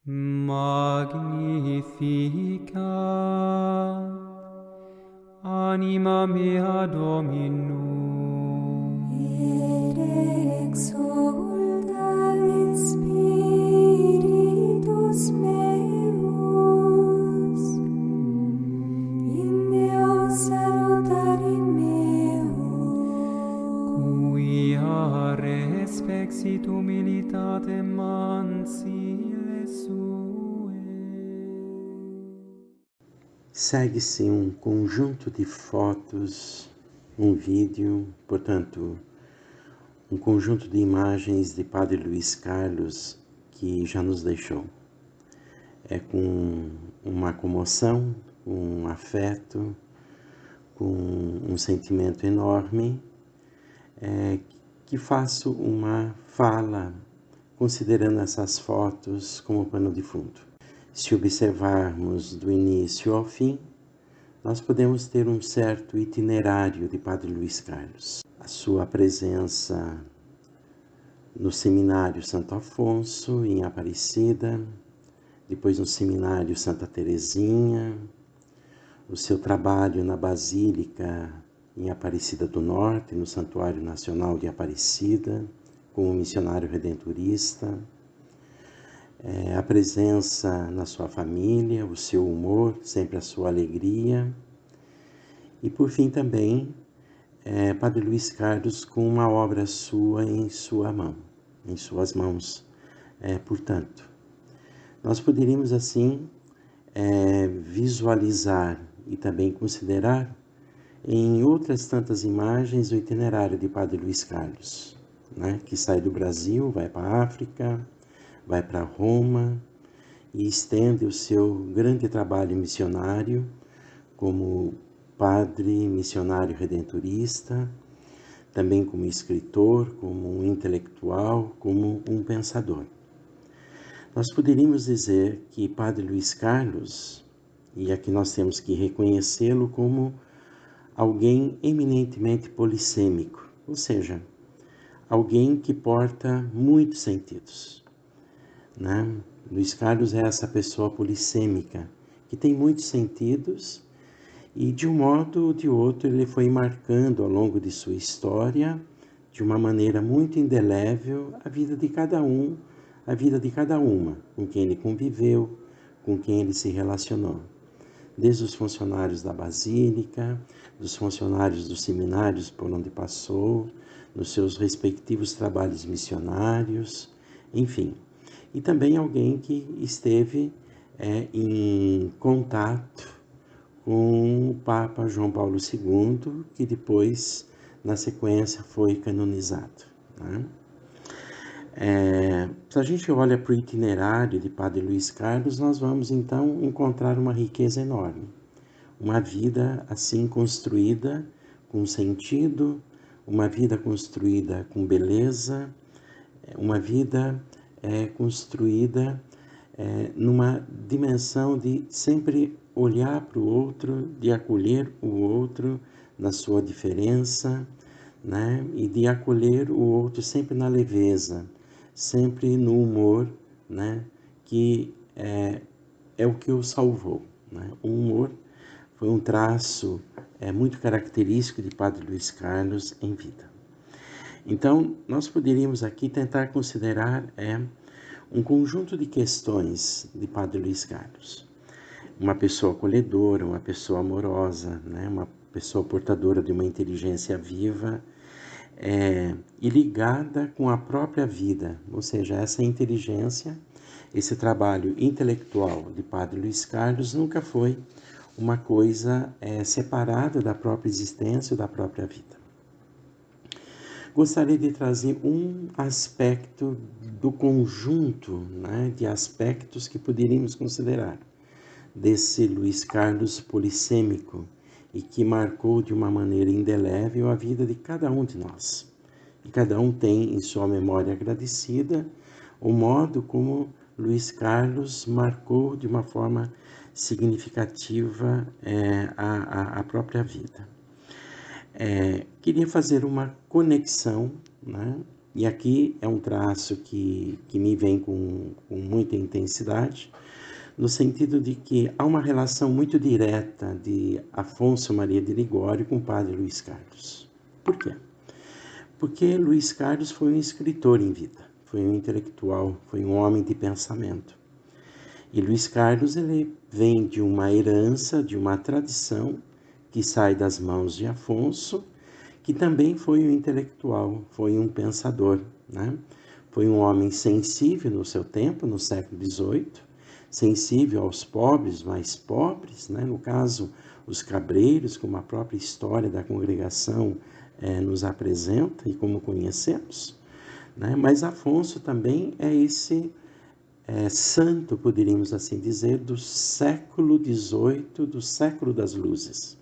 Magnificat anima mea Dominum, et exsulta in spiritus meus, in Deo salutari meo, quia respexit humilitatem mansile sue. Segue-se um conjunto de fotos, um vídeo, portanto, um conjunto de imagens de Padre Luís Carlos que já nos deixou. É com uma comoção, um afeto, com um sentimento enorme, que faço uma fala considerando essas fotos como pano de fundo. Se observarmos do início ao fim, nós podemos ter um certo itinerário de Padre Luís Carlos. A sua presença no Seminário Santo Afonso, em Aparecida, depois no Seminário Santa Teresinha, o seu trabalho na Basílica em Aparecida do Norte, no Santuário Nacional de Aparecida, como missionário redentorista, a presença na sua família, o seu humor, sempre a sua alegria. E por fim também, Padre Luís Carlos com uma obra sua em sua mão, em suas mãos. Portanto, nós poderíamos assim visualizar e também considerar em outras tantas imagens o itinerário de Padre Luís Carlos, né, que sai do Brasil, vai para a África, vai para Roma e estende o seu grande trabalho missionário como padre missionário redentorista, também como escritor, como um intelectual, como um pensador. Nós poderíamos dizer que Padre Luís Carlos, e aqui nós temos que reconhecê-lo como alguém eminentemente polissêmico, ou seja, alguém que porta muitos sentidos, né? Luís Carlos é essa pessoa polissêmica, que tem muitos sentidos e de um modo ou de outro ele foi marcando ao longo de sua história, de uma maneira muito indelével, a vida de cada um, a vida de cada uma, com quem ele conviveu, com quem ele se relacionou. Desde os funcionários da Basílica, dos funcionários dos seminários por onde passou, nos seus respectivos trabalhos missionários, enfim. E também alguém que esteve em contato com o Papa João Paulo II, que depois, na sequência, foi canonizado, né? Se a gente olha para o itinerário de Padre Luís Carlos, nós vamos então encontrar uma riqueza enorme. Uma vida assim construída com sentido, uma vida construída com beleza, uma vida construída numa dimensão de sempre olhar para o outro, de acolher o outro na sua diferença, né? E de acolher o outro sempre na leveza, sempre no humor, né? Que é o que o salvou, né? O humor foi um traço muito característico de Padre Luís Carlos em vida. Então, nós poderíamos aqui tentar considerar um conjunto de questões de Padre Luís Carlos. Uma pessoa acolhedora, uma pessoa amorosa, né? Uma pessoa portadora de uma inteligência viva e ligada com a própria vida, ou seja, essa inteligência, esse trabalho intelectual de Padre Luís Carlos nunca foi uma coisa separada da própria existência ou da própria vida. Gostaria de trazer um aspecto do conjunto, né, de aspectos que poderíamos considerar desse Luís Carlos polissêmico e que marcou de uma maneira indelével a vida de cada um de nós. E cada um tem em sua memória agradecida o modo como Luís Carlos marcou de uma forma significativa a própria vida. Queria fazer uma conexão, né, E aqui é um traço que me vem com muita intensidade, no sentido de que há uma relação muito direta de Afonso Maria de Ligório com o padre Luís Carlos. Por quê? Porque Luís Carlos foi um escritor em vida, foi um intelectual, foi um homem de pensamento. E Luís Carlos, ele vem de uma herança, de uma tradição que sai das mãos de Afonso, que também foi um intelectual, foi um pensador, né? Foi um homem sensível no seu tempo, no século XVIII, sensível aos pobres, mais pobres, né? No caso, os cabreiros, como a própria história da congregação nos apresenta e como conhecemos, né? Mas Afonso também é esse santo, poderíamos assim dizer, do século XVIII, do século das luzes.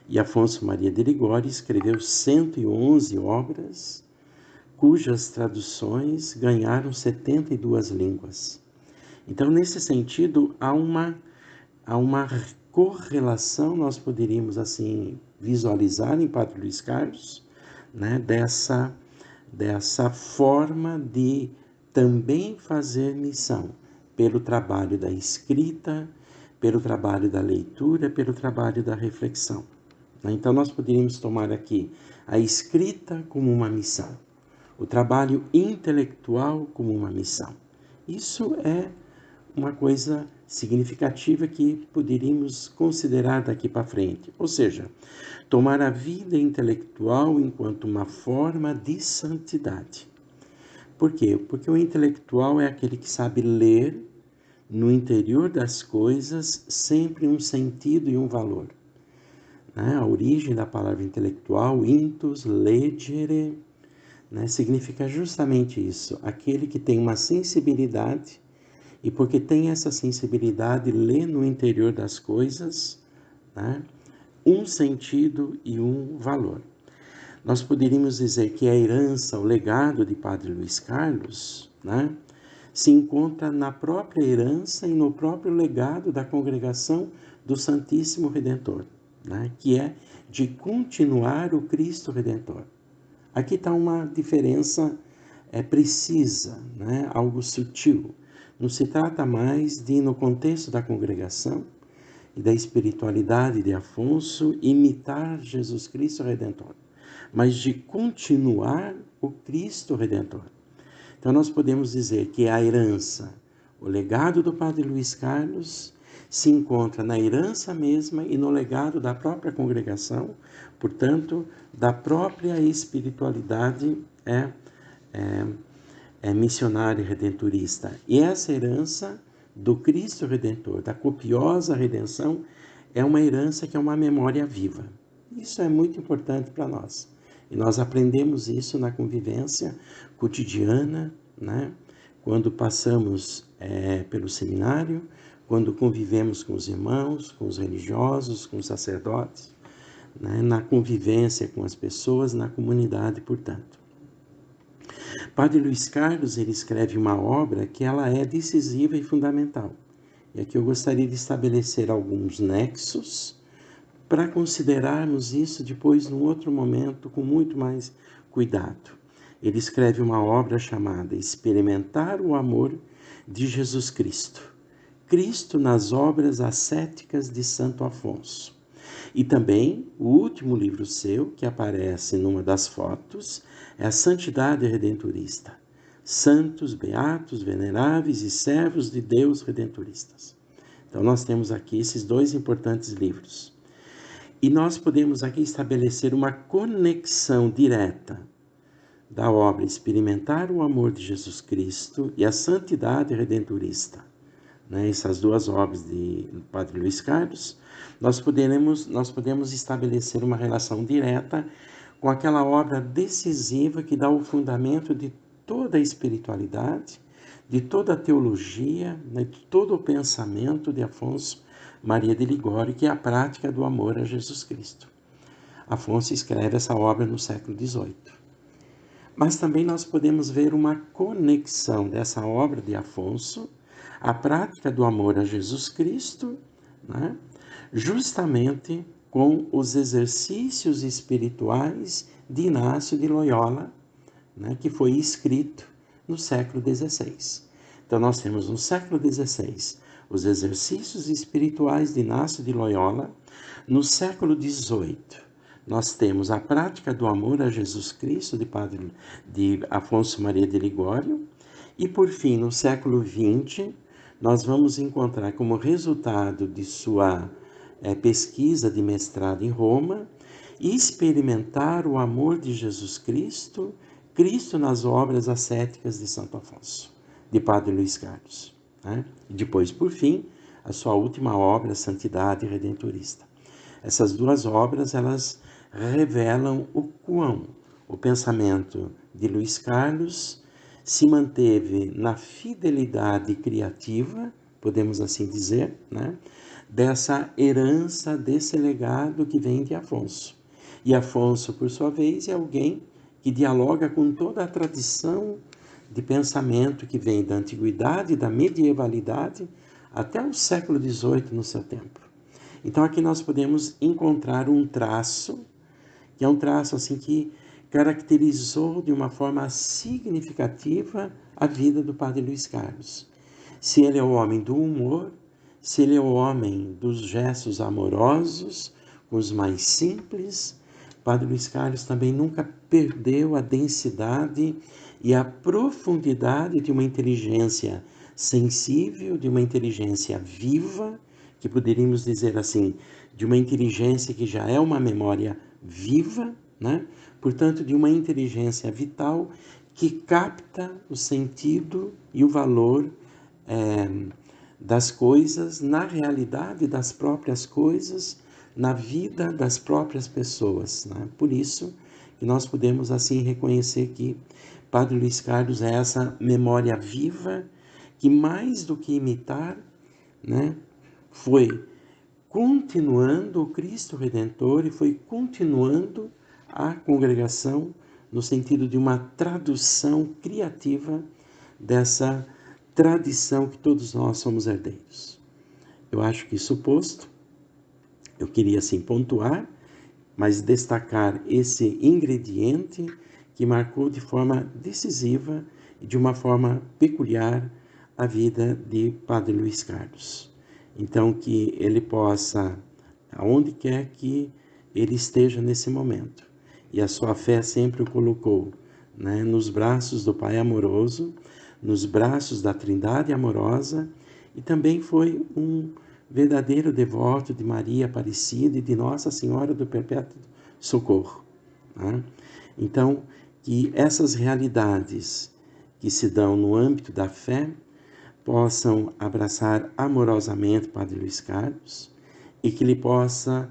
E Afonso Maria de Ligório escreveu 111 obras, cujas traduções ganharam 72 línguas. Então, nesse sentido, há uma correlação, nós poderíamos assim visualizar em Padre Luís Carlos, né, dessa forma de também fazer missão pelo trabalho da escrita, pelo trabalho da leitura, pelo trabalho da reflexão. Então, nós poderíamos tomar aqui a escrita como uma missão, o trabalho intelectual como uma missão. Isso é uma coisa significativa que poderíamos considerar daqui para frente. Ou seja, tomar a vida intelectual enquanto uma forma de santidade. Por quê? Porque o intelectual é aquele que sabe ler no interior das coisas sempre um sentido e um valor. A origem da palavra intelectual, intus legere, significa justamente isso, aquele que tem uma sensibilidade e porque tem essa sensibilidade, lê no interior das coisas, um sentido e um valor. Nós poderíamos dizer que a herança, o legado de Padre Luís Carlos, se encontra na própria herança e no próprio legado da congregação do Santíssimo Redentor, que é de continuar o Cristo Redentor. Aqui está uma diferença precisa, algo sutil. Não se trata mais de, no contexto da congregação e da espiritualidade de Afonso, imitar Jesus Cristo Redentor, mas de continuar o Cristo Redentor. Então, nós podemos dizer que a herança, o legado do Padre Luís Carlos, se encontra na herança mesma e no legado da própria congregação, portanto, da própria espiritualidade missionária e redentorista. E essa herança do Cristo Redentor, da copiosa redenção, é uma herança que é uma memória viva. Isso é muito importante para nós. E nós aprendemos isso na convivência cotidiana, quando passamos pelo seminário, quando convivemos com os irmãos, com os religiosos, com os sacerdotes, na convivência com as pessoas, na comunidade, portanto. Padre Luís Carlos, ele escreve uma obra que ela é decisiva e fundamental. E aqui eu gostaria de estabelecer alguns nexos para considerarmos isso depois, num outro momento, com muito mais cuidado. Ele escreve uma obra chamada Experimentar o Amor de Jesus Cristo. Cristo nas obras ascéticas de Santo Afonso. E também, o último livro seu, que aparece numa das fotos, é a Santidade Redentorista. Santos, beatos, veneráveis e servos de Deus redentoristas. Então, nós temos aqui esses dois importantes livros. E nós podemos aqui estabelecer uma conexão direta da obra Experimentar o Amor de Jesus Cristo e a Santidade Redentorista. Essas duas obras de Padre Luís Carlos, nós podemos estabelecer uma relação direta com aquela obra decisiva que dá o fundamento de toda a espiritualidade, de toda a teologia, de todo o pensamento de Afonso Maria de Ligório, que é a prática do amor a Jesus Cristo. Afonso escreve essa obra no século XVIII. Mas também nós podemos ver uma conexão dessa obra de Afonso, a prática do amor a Jesus Cristo, justamente com os exercícios espirituais de Inácio de Loyola, né, que foi escrito no século XVI. Então nós temos no século XVI os exercícios espirituais de Inácio de Loyola. No século XVIII nós temos a prática do amor a Jesus Cristo de Afonso Maria de Ligório. E por fim, no século XX, nós vamos encontrar como resultado de sua pesquisa de mestrado em Roma, experimentar o amor de Jesus Cristo, Cristo nas obras ascéticas de Santo Afonso, de Padre Luís Carlos. Né? E depois, por fim, a sua última obra, Santidade Redentorista. Essas duas obras, elas revelam o quão o pensamento de Luís Carlos se manteve na fidelidade criativa, podemos assim dizer, né? Dessa herança, desse legado que vem de Afonso. E Afonso, por sua vez, é alguém que dialoga com toda a tradição de pensamento que vem da antiguidade, da medievalidade, até o século XVIII no seu tempo. Então aqui nós podemos encontrar um traço, que é um traço assim que caracterizou de uma forma significativa a vida do Padre Luís Carlos. Se ele é o homem do humor, se ele é o homem dos gestos amorosos, os mais simples, Padre Luís Carlos também nunca perdeu a densidade e a profundidade de uma inteligência sensível, de uma inteligência viva, que poderíamos dizer assim, de uma inteligência que já é uma memória viva, né? Portanto, de uma inteligência vital que capta o sentido e o valor das coisas, na realidade das próprias coisas, na vida das próprias pessoas. Né? Por isso que nós podemos assim reconhecer que Padre Luís Carlos é essa memória viva que, mais do que imitar, né, foi continuando o Cristo Redentor e foi continuando a congregação no sentido de uma tradução criativa dessa tradição que todos nós somos herdeiros. Eu acho que isso posto, eu queria assim pontuar, mas destacar esse ingrediente que marcou de forma decisiva e de uma forma peculiar a vida de Padre Luís Carlos. Então, que ele possa, aonde quer que ele esteja nesse momento, e a sua fé sempre o colocou, né, nos braços do Pai amoroso, nos braços da Trindade amorosa, e também foi um verdadeiro devoto de Maria Aparecida e de Nossa Senhora do Perpétuo Socorro. Né? Então, que essas realidades que se dão no âmbito da fé possam abraçar amorosamente Padre Luís Carlos e que ele possa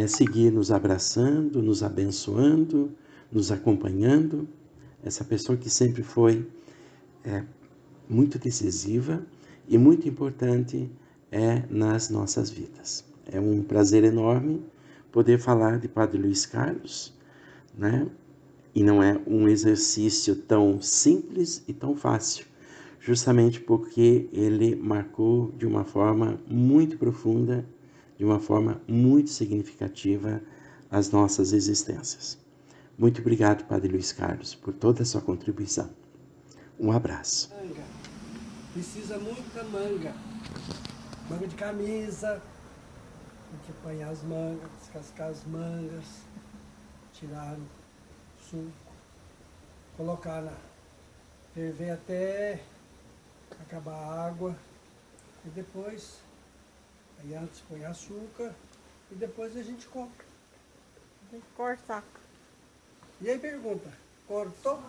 seguir nos abraçando, nos abençoando, nos acompanhando. Essa pessoa que sempre foi muito decisiva e muito importante nas nossas vidas. É um prazer enorme poder falar de Padre Luís Carlos, né? E não é um exercício tão simples e tão fácil, justamente porque ele marcou de uma forma muito profunda, de uma forma muito significativa as nossas existências. Muito obrigado, Padre Luís Carlos, por toda a sua contribuição. Um abraço. Precisa muita manga. Manga de camisa, tem que apanhar as mangas, descascar as mangas, tirar o suco, colocar ferver até acabar a água e depois, aí antes põe açúcar e depois a gente come. Tem que cortar. E aí pergunta, cortou?